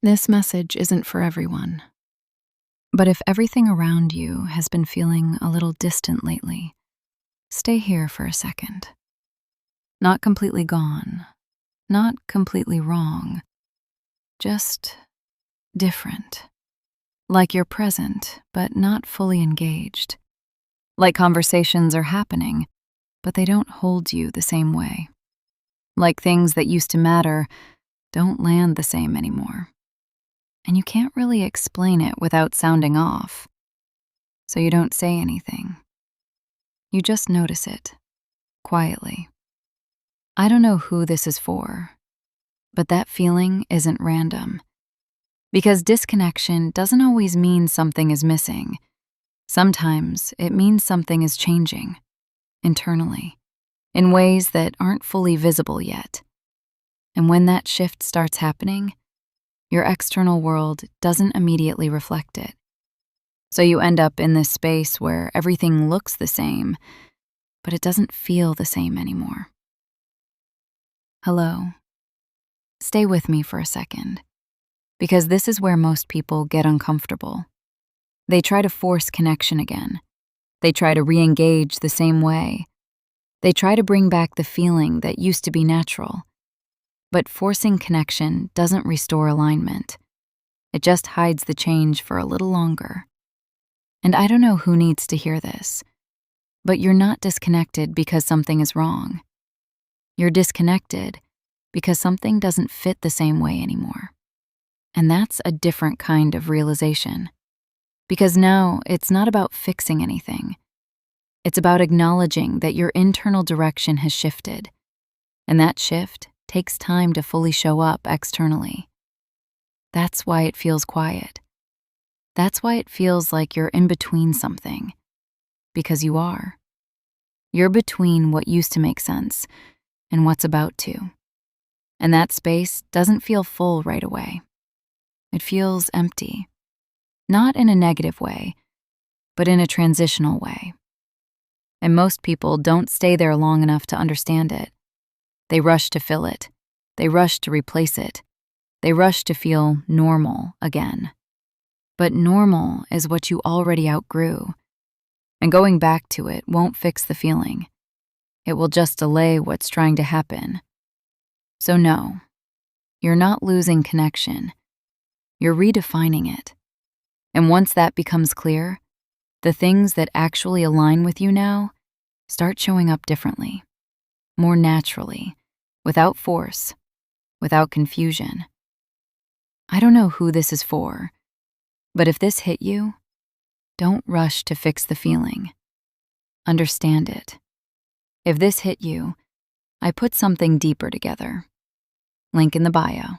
This message isn't for everyone. But if everything around you has been feeling a little distant lately, stay here for a second. Not completely gone, not completely wrong, just different. Like you're present, but not fully engaged. Like conversations are happening, but they don't hold you the same way. Like things that used to matter don't land the same anymore. And you can't really explain it without sounding off. So you don't say anything. You just notice it, quietly. I don't know who this is for, but that feeling isn't random. Because disconnection doesn't always mean something is missing. Sometimes it means something is changing, internally, in ways that aren't fully visible yet. And when that shift starts happening, your external world doesn't immediately reflect it. So you end up in this space where everything looks the same, but it doesn't feel the same anymore. Hello. Stay with me for a second, because this is where most people get uncomfortable. They try to force connection again. They try to re-engage the same way. They try to bring back the feeling that used to be natural. But forcing connection doesn't restore alignment. It just hides the change for a little longer. And I don't know who needs to hear this, but you're not disconnected because something is wrong. You're disconnected because something doesn't fit the same way anymore. And that's a different kind of realization. Because now it's not about fixing anything. It's about acknowledging that your internal direction has shifted. And that shift takes time to fully show up externally. That's why it feels quiet. That's why it feels like you're in between something. Because you are. You're between what used to make sense and what's about to. And that space doesn't feel full right away. It feels empty. Not in a negative way, but in a transitional way. And most people don't stay there long enough to understand it. They rush to fill it. They rush to replace it. They rush to feel normal again. But normal is what you already outgrew. And going back to it won't fix the feeling. It will just delay what's trying to happen. So no, you're not losing connection. You're redefining it. And once that becomes clear, the things that actually align with you now start showing up differently, more naturally, without force, without confusion. I don't know who this is for, but if this hit you, don't rush to fix the feeling. Understand it. If this hit you, I put something deeper together. Link in the bio.